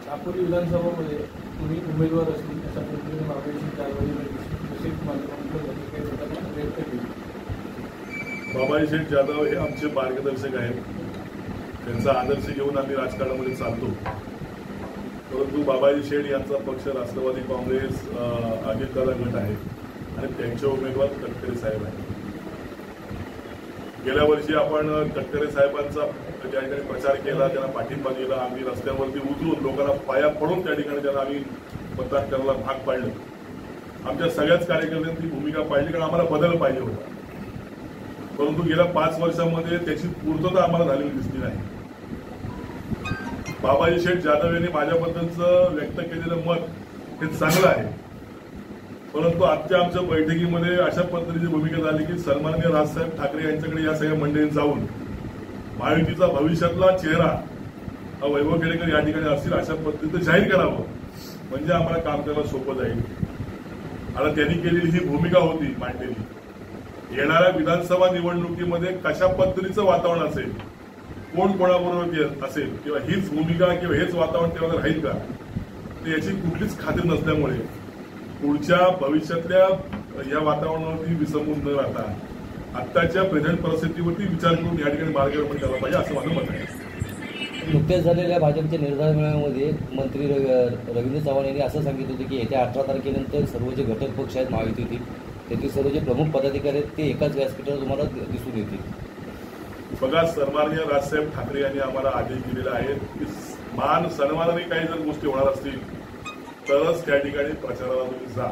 दापोली विधानसभामध्ये तुम्ही उमेदवार असतील अशा पद्धतीने बाबाजी शेठ माध्यमातून व्यक्त केली. बाबाजी शेठ जाधव हे आमचे मार्गदर्शक आहेत. त्यांचा आदर्श घेऊन आम्ही राजकारणामध्ये चालतो. परंतु बाबाजी शेठ यांचा पक्ष राष्ट्रवादी काँग्रेस अजितदादा गट आहे आणि त्यांचे उमेदवार तटकरे साहेब आहेत. गेल्या वर्षी आपण तटकरे साहेबांचा त्या ठिकाणी प्रचार केला, त्यांना पाठिंबा दिला. आम्ही रस्त्यावरती उतरून लोकांना पाया पडून त्या ठिकाणी त्यांना आम्ही मतदान करायला भाग पाडलं. आमच्या सगळ्याच कार्यकर्त्यांनी ती भूमिका पाहिली, कारण आम्हाला बदल पाहिजे होता. परंतु गेल्या 5 वर्षांमध्ये त्याची पूर्तता आम्हाला झालेली दिसली नाही. बाबाजी शेठ जाधव यांनी माझ्याबद्दलचं व्यक्त केलेलं मत हे चांगलं आहे, परंतु आजच्या आमच्या बैठकीमध्ये अशा पद्धतीची भूमिका झाली की सन्माननीय राजसाहेब ठाकरे यांच्याकडे या सगळ्या मंडळीत जाऊन महायुतीचा भविष्यातला चेहरा हा वैभव खेडेकर या ठिकाणी असतील अशा पद्धतीचं जाहीर करावं, म्हणजे आम्हाला काम करायला सोपं जाईल. आता त्यांनी केलेली ही भूमिका होती मांडलेली. येणाऱ्या विधानसभा निवडणुकीमध्ये कशा पद्धतीचं वातावरण असेल, कोण कोणाबरोबर असेल, किंवा हीच भूमिका किंवा हेच वातावरण तेव्हा राहील का, तर याची कुठलीच खात्री नसल्यामुळे पुढच्या भविष्यातल्या या वातावरणावरती विसंबून न राहता आत्ताच्या प्रेझेंट परिस्थितीवरती विचार करून या ठिकाणी मार्गदर्शन करायला पाहिजे असं माझं मत आहे. नुकत्याच झालेल्या भाजपच्या निर्धार मेळाव्यामध्ये मंत्री रवींद्र चव्हाण यांनी असं सांगितलं होतं की येत्या 18 तारखेनंतर सर्व जे घटक पक्ष आहेत महायुतीतील त्यातील सर्व जे प्रमुख पदाधिकारी आहेत ते एकाच व्यासपीठावर तुम्हाला दिसून येतील. बघा, सन्माननीय राजसाहेब ठाकरे यांनी आम्हाला आदेश दिलेला आहे की मान सन्मानाने काही जर गोष्टी होणार असतील तरच त्या ठिकाणी प्रचाराला तुम्ही जा.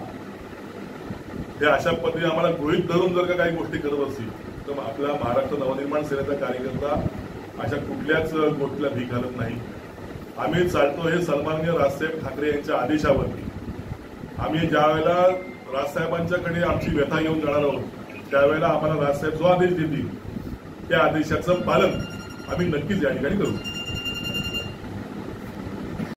हे अशा पद्धतीने आम्हाला गृहीत धरून जर का काही गोष्टी करत असतील तर आपला महाराष्ट्र नवनिर्माण सेनेचा कार्यकर्ता अशा कुठल्याच गोष्टीला भीक घालत नाही. आम्ही चालतो हे सन्माननीय राजसाहेब ठाकरे यांच्या आदेशावरती. आम्ही ज्या वेळेला राजसाहेबांच्याकडे आमची व्यथा घेऊन जाणार आहोत त्यावेळेला आम्हाला राजसाहेब जो आदेश देतील त्या आदेशाचं पालन आम्ही नक्कीच या ठिकाणी करू.